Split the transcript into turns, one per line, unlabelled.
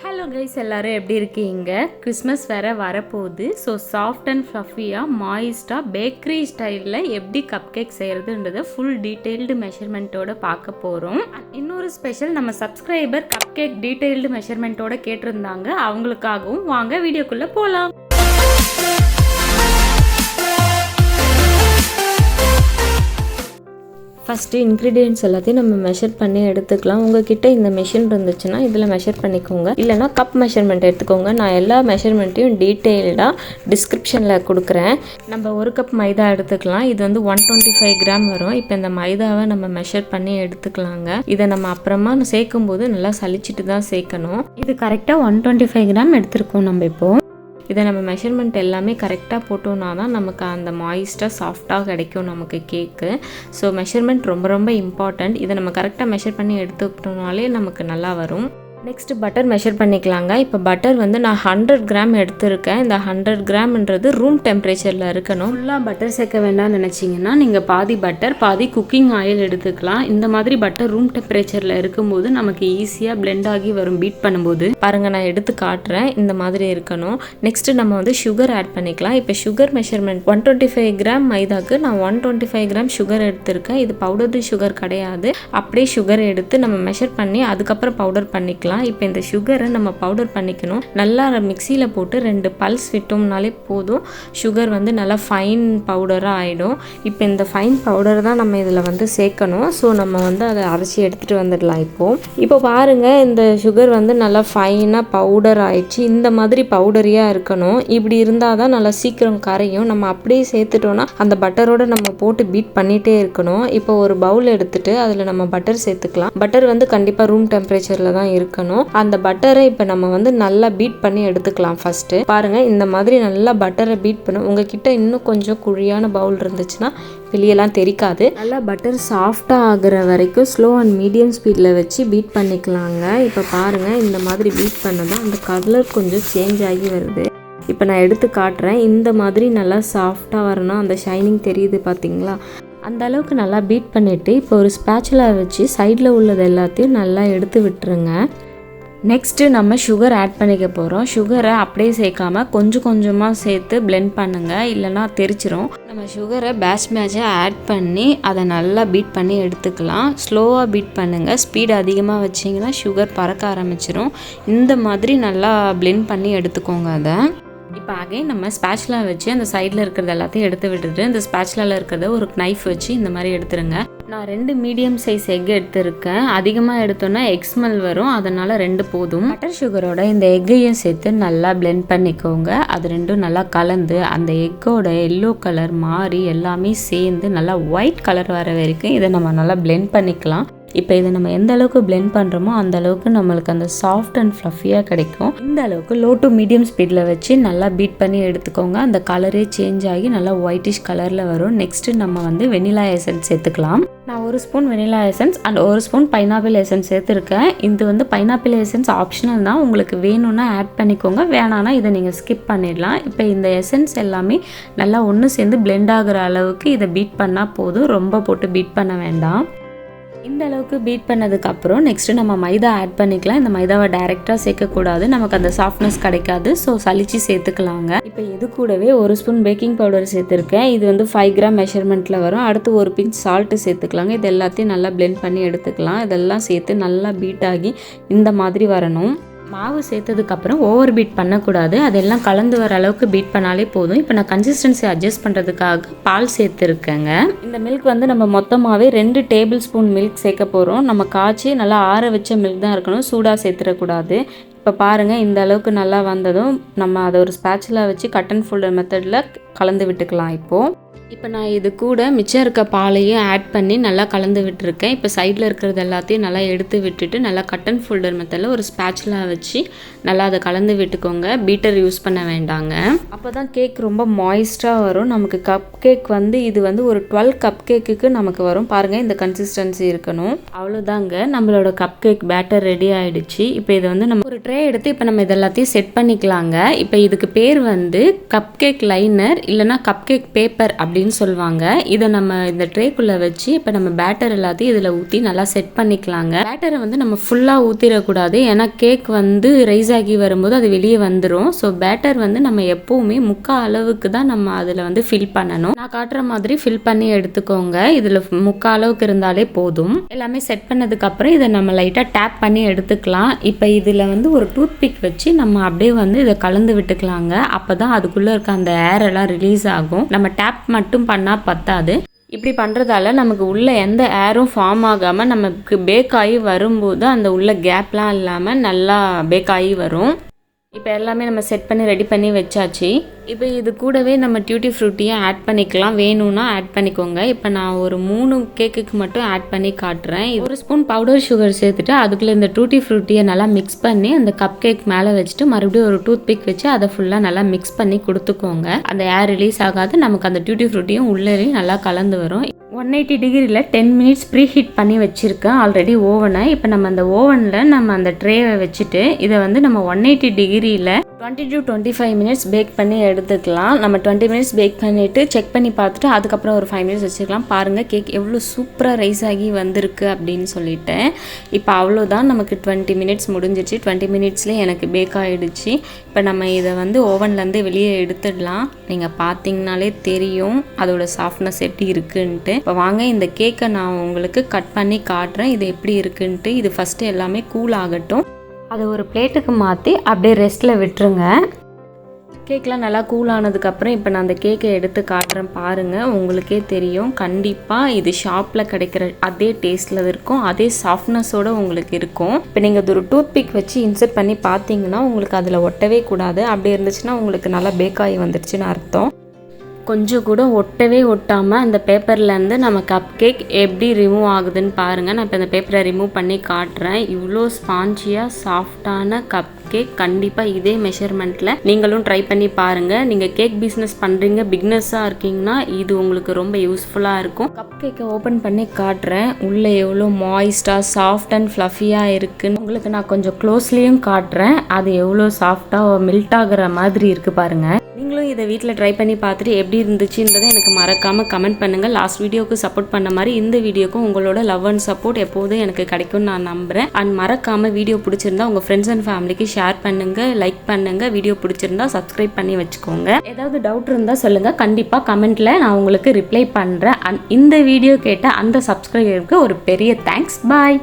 Hello guys, எல்லோரும் எப்படி இருக்கீங்க? கிறிஸ்மஸ் வேறு வரப்போகுது. ஸோ சாஃப்ட் அண்ட் ஃப்ளஃபியாக மாயிஸ்டாக பேக்கரி ஸ்டைலில் எப்படி கப் கேக் செய்கிறதுன்றதை ஃபுல் டீட்டெயில்டு மெஷர்மெண்ட்டோடு பார்க்க போகிறோம். இன்னொரு ஸ்பெஷல், நம்ம சப்ஸ்கிரைபர் கப் கேக் டீட்டெயில்டு மெஷர்மெண்ட்டோடு கேட்டிருந்தாங்க. அவங்களுக்காகவும் வாங்க வீடியோக்குள்ளே போகலாம். ஃபஸ்ட்டு இன்க்ரீடியன்ட்ஸ் எல்லாத்தையும் நம்ம மெஷர் பண்ணி எடுத்துக்கலாம். உங்ககிட்ட இந்த மெஷின் இருந்துச்சுன்னா இதில் மெஷர் பண்ணிக்கோங்க, இல்லைனா கப் மெஷர்மெண்ட் எடுத்துக்கோங்க. நான் எல்லா மெஷர்மெண்ட்டையும் டீட்டெயில்டாக டிஸ்கிரிப்ஷனில் கொடுக்குறேன். நம்ம ஒரு கப் மைதா எடுத்துக்கலாம். இது வந்து 125 கிராம் வரும். இப்போ இந்த மைதாவை நம்ம மெஷர் பண்ணி எடுத்துக்கலாங்க. இதை நம்ம அப்புறமா சேர்க்கும் போது நல்லா சலிச்சிட்டு தான் சேர்க்கணும். இது கரெக்டாக 125 கிராம் எடுத்துருக்கோம். நம்ம இப்போது இதை நம்ம மெஷர்மெண்ட் எல்லாமே கரெக்டாக போட்டோன்னா தான் நமக்கு அந்த மாய்ஸ்டாக சாஃப்டாக கிடைக்கும் நமக்கு கேக்கு. ஸோ மெஷர்மெண்ட் ரொம்ப ரொம்ப இம்பார்ட்டண்ட். இதை நம்ம கரெக்டாக மெஷர் பண்ணி எடுத்துக்கிட்டோம்னாலே நமக்கு நல்லா வரும். நெக்ஸ்ட்டு பட்டர் மெஷர் பண்ணிக்கலாங்க. இப்போ பட்டர் வந்து நான் 100 கிராம் எடுத்திருக்கேன். இந்த 100 கிராம்ன்றது ரூம் டெம்பரேச்சரில் இருக்கணும். ஃபுல்லாக பட்டர் சேர்க்க வேண்டாம்னு நினச்சிங்கன்னா நீங்கள் பாதி பட்டர் பாதி குக்கிங் ஆயில் எடுத்துக்கலாம். இந்த மாதிரி பட்டர் ரூம் டெம்பரேச்சரில் இருக்கும்போது நமக்கு ஈஸியாக பிளெண்ட் ஆகி வரும். பீட் பண்ணும்போது பாருங்கள், நான் எடுத்து காட்டுறேன். இந்த மாதிரி இருக்கணும். நெக்ஸ்ட்டு நம்ம வந்து சுகர் ஆட் பண்ணிக்கலாம். இப்போ சுகர் மெஷர்மெண்ட் 125 கிராம் மைதாக்கு நான் 125 கிராம் சுகர் எடுத்திருக்கேன். இது பவுடர்டு சுகர் கிடையாது. அப்படியே சுகர் எடுத்து நம்ம மெஷர் பண்ணி அதுக்கப்புறம் பவுடர் பண்ணிக்கலாம். இப்போ இந்த சுகரை நம்ம பவுடர் பண்ணிக்கணும். நல்லா மிக்சியில் போட்டு 2 பல்ஸ் விட்டோம்னாலே போதும். சுகர் வந்து நல்லா ஃபைன் பவுடராக ஆகிடும். இப்போ இந்த ஃபைன் பவுடர் தான் நம்ம இதில் வந்து சேர்க்கணும். ஸோ நம்ம வந்து அதை அரைச்சி எடுத்துகிட்டு வந்துடலாம். இப்போ பாருங்கள், இந்த சுகர் வந்து நல்லா ஃபைனாக பவுடர் ஆயிடுச்சு. இந்த மாதிரி பவுடரியாக இருக்கணும். இப்படி இருந்தால் தான் நல்லா சீக்கிரம் கரையும். நம்ம அப்படியே சேர்த்துட்டோன்னா அந்த பட்டரோடு நம்ம போட்டு பீட் பண்ணிகிட்டே இருக்கணும். இப்போ ஒரு பவுல் எடுத்துகிட்டு அதில் நம்ம பட்டர் சேர்த்துக்கலாம். பட்டர் வந்து கண்டிப்பாக ரூம் டெம்பரேச்சரில் தான் இருக்கணும். அந்த பட்டரை இப்போ நம்ம வந்து நல்லா பீட் பண்ணி எடுத்துக்கலாம். ஃபர்ஸ்ட் பாருங்க, இந்த மாதிரி நல்லா பட்டரை பீட் பண்ண. உங்ககிட்ட இன்னும் கொஞ்சம் குழியான பவுல் இருந்துச்சுன்னா வெளியெல்லாம் தெரிக்காது. நல்லா பட்டர் சாஃப்டாக ஆகிற வரைக்கும் ஸ்லோ அண்ட் மீடியம் ஸ்பீடில் வச்சு பீட் பண்ணிக்கலாங்க. இப்போ பாருங்கள், இந்த மாதிரி பீட் பண்ணதான் அந்த கலர் கொஞ்சம் சேஞ்ச் ஆகி வருது. இப்போ நான் எடுத்து காட்டுறேன். இந்த மாதிரி நல்லா சாஃப்டாக வரணும். அந்த ஷைனிங் தெரியுது பார்த்தீங்களா? அந்த அளவுக்கு நல்லா பீட் பண்ணிவிட்டு இப்போ ஒரு ஸ்பேச்சுலா வச்சு சைடில் உள்ளது எல்லாத்தையும் நல்லா எடுத்து விட்டுருங்க. நெக்ஸ்ட்டு நம்ம சுகர் ஆட் பண்ணிக்க போகிறோம். சுகரை அப்படியே சேர்க்காமல் கொஞ்சம் கொஞ்சமாக சேர்த்து பிளெண்ட் பண்ணுங்கள், இல்லைனா தெரிச்சிரும். நம்ம சுகரை பேட்ச்சாக ஆட் பண்ணி அதை நல்லா பீட் பண்ணி எடுத்துக்கலாம். ஸ்லோவாக பீட் பண்ணுங்கள். ஸ்பீட் அதிகமாக வச்சிங்கன்னா சுகர் பறக்க ஆரம்பிச்சிரும். இந்த மாதிரி நல்லா பிளெண்ட் பண்ணி எடுத்துக்கோங்க. அதை இப்போ அகைன் நம்ம ஸ்பேச்சுலா வச்சு அந்த சைடில் இருக்கிறது எல்லாத்தையும் எடுத்து விட்டுட்டு இந்த ஸ்பேச்சுலாவில் இருக்கிறத ஒரு நைஃப் வச்சு இந்த மாதிரி எடுத்துருங்க. நான் 2 மீடியம் சைஸ் எக் எடுத்துருக்கேன். அதிகமாக எடுத்தோன்னா எக் ஸ்மெல் வரும், அதனால் 2 போதும். பட்டர் சுகரோட இந்த எக்கையும் சேர்த்து நல்லா பிளெண்ட் பண்ணிக்கோங்க. அது ரெண்டும் நல்லா கலந்து அந்த எக்கோட எல்லோ கலர் மாறி எல்லாமே சேர்ந்து நல்லா ஒயிட் கலர் வர வரைக்கும் இதை நம்ம நல்லா பிளெண்ட் பண்ணிக்கலாம். இப்போ இதை நம்ம எந்த அளவுக்கு பிளெண்ட் பண்ணுறோமோ அந்த அளவுக்கு நம்மளுக்கு அந்த சாஃப்ட் அண்ட் ஃப்ளஃபியாக கிடைக்கும். இந்த அளவுக்கு லோ டு மீடியம் ஸ்பீடில் வச்சு நல்லா பீட் பண்ணி எடுத்துக்கோங்க. அந்த கலரே சேஞ்ச் ஆகி நல்லா ஒயிட்டிஷ் கலரில் வரும். நெக்ஸ்ட்டு நம்ம வந்து வெனிலா எசன்ஸ் சேர்த்துக்கலாம். நான் 1 spoon vanilla essence and 1 spoon pineapple essence சேர்த்துருக்கேன். இது வந்து பைனாப்பிள் எசன்ஸ் ஆப்ஷனல் தான். உங்களுக்கு வேணும்னா ஆட் பண்ணிக்கோங்க, வேணான்னா இதை நீங்கள் ஸ்கிப் பண்ணிடலாம். இப்போ இந்த எசன்ஸ் எல்லாமே நல்லா ஒன்று சேர்ந்து பிளெண்ட் ஆகிற அளவுக்கு இதை பீட் பண்ணால் போதும். ரொம்ப போட்டு பீட் பண்ண வேண்டாம். இந்த அளவுக்கு பீட் பண்ணதுக்கப்புறம் நெக்ஸ்ட்டு நம்ம மைதா ஆட் பண்ணிக்கலாம். இந்த மைதாவை டைரெக்டாக சேர்க்கக்கூடாது, நமக்கு அந்த சாஃப்ட்னஸ் கிடைக்காது. ஸோ சலிச்சு சேர்த்துக்கலாங்க. இப்போ இது கூடவே 1 ஸ்பூன் பேக்கிங் பவுடர் சேர்த்துருக்கேன். இது வந்து 5 கிராம் மெஷர்மெண்ட்டில் வரும். அடுத்து 1 பிஞ்ச் சால்ட்டு சேர்த்துக்கலாங்க. இது எல்லாத்தையும் நல்லா பிளெண்ட் பண்ணி எடுத்துக்கலாம். இதெல்லாம் சேர்த்து நல்லா பீட் ஆகி இந்த மாதிரி வரணும். மாவு சேர்த்ததுக்கப்புறம் ஓவர் பீட் பண்ணக்கூடாது. அதெல்லாம் கலந்து வர அளவுக்கு பீட் பண்ணாலே போதும். இப்போ நான் கன்சிஸ்டன்சி அட்ஜஸ்ட் பண்ணுறதுக்காக பால் சேர்த்துருக்கேங்க. இந்த மில்க் வந்து நம்ம மொத்தமாகவே 2 டேபிள் ஸ்பூன் மில்க் சேர்க்க போகிறோம். நம்ம காய்ச்சி நல்லா ஆற வச்ச மில்க் தான் இருக்கணும், சூடாக சேர்த்துடக்கூடாது. இப்போ பாருங்கள், இந்த அளவுக்கு நல்லா வந்ததும் நம்ம அதை ஒரு ஸ்பேச்சுலா வச்சு கட் அண்ட் ஃபோல்டர் மெத்தடில் கலந்து விட்டுக்கலாம். இப்போ நான் இது கூட மிச்சம் இருக்க பாலையும் ஆட் பண்ணி நல்லா கலந்து விட்டுருக்கேன். இப்போ சைடில் இருக்கிறது எல்லாத்தையும் நல்லா எடுத்து விட்டுட்டு நல்லா கட் அண்ட் ஃபோல்டர் மெத்தடில் ஒரு ஸ்பேச்சுலா வச்சு நல்லா அதை கலந்து விட்டுக்கோங்க. பீட்டர் யூஸ் பண்ண வேண்டாங்க. அப்போ தான் கேக் ரொம்ப மாய்ஸ்டாக வரும். நமக்கு கப் கேக் வந்து இது வந்து ஒரு 12 கப் கேக்குக்கு நமக்கு வரும். பாருங்கள், இந்த கன்சிஸ்டன்சி இருக்கணும். அவ்வளோதாங்க, நம்மளோட கப் கேக் பேட்டர் ரெடி ஆகிடுச்சு. இப்போ இதை வந்து நம்ம ஒரு ட்ரே ட்ரே எடுத்து இப்போ நம்ம இதெல்லாத்தையும் செட் பண்ணிக்கலாங்க. இப்போ இதுக்கு பேர் வந்து கப் கேக் லைனர் இல்லைனா கப் கேக் பேப்பர் அப்படின்னு சொல்லுவாங்க. இதை நம்ம இந்த ட்ரேக்குள்ளே வச்சு இப்போ நம்ம பேட்டர் எல்லாத்தையும் இதில் ஊற்றி நல்லா செட் பண்ணிக்கலாங்க. பேட்டரை வந்து நம்ம ஃபுல்லாக ஊற்றிடக்கூடாது, ஏன்னா கேக் வந்து ரைஸ் ஆகி வரும்போது அது வெளியே வந்துடும். ஸோ பேட்டர் வந்து நம்ம எப்போவுமே முக்கால் அளவுக்கு தான் நம்ம அதில் வந்து ஃபில் பண்ணணும். நான் காட்டுற மாதிரி ஃபில் பண்ணி எடுத்துக்கோங்க. இதில் முக்கால் அளவுக்கு இருந்தாலே போதும். எல்லாமே செட் பண்ணதுக்கப்புறம் இதை நம்ம லைட்டாக டேப் பண்ணி எடுத்துக்கலாம். இப்போ இதில் வந்து ஒரு டூத் பிக் வச்சு நம்ம அப்படியே வந்து இதை கலந்து விட்டுக்கலாங்க. அப்போ தான் அதுக்குள்ளே இருக்க அந்த ஏரெல்லாம் ரிலீஸ் ஆகும். நம்ம டேப் மட்டும் பண்ணால் பத்தாது. இப்படி பண்ணுறதால நமக்கு உள்ளே எந்த ஏரும் ஃபார்ம் ஆகாமல் நமக்கு பேக் ஆகி வரும்போது அந்த உள்ள கேப்லாம் இல்லாமல் நல்லா பேக் ஆகி வரும். இப்போ எல்லாமே நம்ம செட் பண்ணி ரெடி பண்ணி வச்சாச்சு. இப்போ இது கூடவே நம்ம டியூட்டி ஃப்ரூட்டியை ஆட் பண்ணிக்கலாம். வேணும்னா ஆட் பண்ணிக்கோங்க. இப்போ நான் ஒரு 3 கேக்குக்கு மட்டும் ஆட் பண்ணி காட்டுறேன். ஒரு ஸ்பூன் பவுடர் சுகர் சேர்த்துட்டு அதுக்குள்ளே இந்த டியூட்டி ஃப்ரூட்டியை நல்லா மிக்ஸ் பண்ணி அந்த கப் கேக் மேலே வச்சுட்டு மறுபடியும் ஒரு டூத் பிக் வச்சு அதை ஃபுல்லாக நல்லா மிக்ஸ் பண்ணி கொடுத்துக்கோங்க. அந்த ஏர் ரிலீஸ் ஆகாது, நமக்கு அந்த டியூட்டி ஃப்ரூட்டியும் உள்ளேயும் நல்லா கலந்து வரும். 180 டிகிரியில் 10 மினிட்ஸ் ப்ரீ ஹீட் பண்ணி வச்சுருக்கேன் ஆல்ரெடி ஓவனை. இப்போ நம்ம அந்த ஓவனில் நம்ம அந்த ட்ரேவை வச்சுட்டு இதை வந்து நம்ம 180 டிகிரியில் 20 to 25 மினிட்ஸ் பேக் பண்ணி எடுத்துக்கலாம். நம்ம 20 மினிட்ஸ் பேக் பண்ணிவிட்டு செக் பண்ணி பார்த்துட்டு அதுக்கப்புறம் ஒரு 5 மினிட்ஸ் வச்சுக்கலாம். பாருங்கள் கேக் எவ்வளோ சூப்பராக ரைஸ் ஆகி வந்திருக்கு அப்படின்னு சொல்லிட்டேன். இப்போ அவ்வளோதான், நமக்கு 20 மினிட்ஸ் முடிஞ்சிச்சு. 20 மினிட்ஸ்லேயே எனக்கு பேக் ஆகிடுச்சு. இப்போ நம்ம இதை வந்து ஓவன்லேருந்து வெளியே எடுத்துடலாம். நீங்கள் பார்த்தீங்கனாலே தெரியும் அதோட சாஃப்ட்னஸ் எப்படி இருக்குன்ட்டு. இப்போ வாங்க இந்த கேக்கை நான் உங்களுக்கு கட் பண்ணி காட்டுறேன் இது எப்படி இருக்குன்ட்டு. இது ஃபஸ்ட்டு எல்லாமே கூல் ஆகட்டும். அதை ஒரு பிளேட்டுக்கு மாற்றி அப்படியே ரெஸ்ட்டில் விட்டுருங்க. கேக்லாம் நல்லா கூல் ஆனதுக்கப்புறம் இப்போ நான் அந்த கேக்கை எடுத்து காட்டுறேன். பாருங்கள், உங்களுக்கே தெரியும். கண்டிப்பாக இது ஷாப்பில் கிடைக்கிற அதே டேஸ்ட்டில் இருக்கும், அதே சாஃப்ட்னஸோடு உங்களுக்கு இருக்கும். இப்போ நீங்கள் அது ஒரு டூத் பிக் வச்சு இன்சர்ட் பண்ணி பார்த்தீங்கன்னா உங்களுக்கு அதில் ஒட்டவே கூடாது. அப்படி இருந்துச்சுன்னா உங்களுக்கு நல்லா பேக் ஆகி வந்துடுச்சுன்னு அர்த்தம். கொஞ்சம் கூட ஒட்டவே ஒட்டாமல் அந்த பேப்பர்லேருந்து நம்ம கப் கேக் எப்படி ரிமூவ் ஆகுதுன்னு பாருங்கள். நான் இப்போ இந்த பேப்பரை ரிமூவ் பண்ணி காட்டுறேன். இவ்வளோ ஸ்பான்ஜியாக சாஃப்டான கப் கேக் கண்டிப்பாக இதே மெஷர்மெண்ட்டில் நீங்களும் ட்ரை பண்ணி பாருங்கள். நீங்கள் கேக் பிஸ்னஸ் பண்ணுறீங்க, பிக்னஸாக இருக்கீங்கன்னா இது உங்களுக்கு ரொம்ப யூஸ்ஃபுல்லாக இருக்கும். கப் கேக்கை ஓப்பன் பண்ணி காட்டுறேன். உள்ளே எவ்வளோ மாய்ஸ்டாக சாஃப்ட் அண்ட் ஃப்ளஃபியாக இருக்குன்னு உங்களுக்கு நான் கொஞ்சம் க்ளோஸ்லேயும் காட்டுறேன். அது எவ்வளோ சாஃப்டாக மெல்ட் ஆகிற மாதிரி இருக்குது பாருங்கள். நீங்களும் இதை வீட்டில் ட்ரை பண்ணி பார்த்துட்டு எப்படி இருந்துச்சுன்றதை எனக்கு மறக்காமல் கமெண்ட் பண்ணுங்கள். லாஸ்ட் வீடியோவுக்கு சப்போர்ட் பண்ண மாதிரி இந்த வீடியோக்கும் உங்களோட லவ் அண்ட் சப்போர்ட் எப்போதும் எனக்கு கிடைக்கும்னு நான் நம்புகிறேன். அண்ட் மறக்காமல் வீடியோ பிடிச்சிருந்தா உங்கள் ஃப்ரெண்ட்ஸ் அண்ட் ஃபேமிலிக்கு ஷேர் பண்ணுங்கள், லைக் பண்ணுங்கள். வீடியோ பிடிச்சிருந்தா சப்ஸ்கிரைப் பண்ணி வச்சுக்கோங்க. ஏதாவது டவுட் இருந்தால் சொல்லுங்கள், கண்டிப்பாக கமெண்ட்டில் நான் உங்களுக்கு ரிப்ளை பண்ணுறேன். அண்ட் இந்த வீடியோ கேட்ட அந்த சப்ஸ்கிரைபருக்கு ஒரு பெரிய தேங்க்ஸ். பாய்.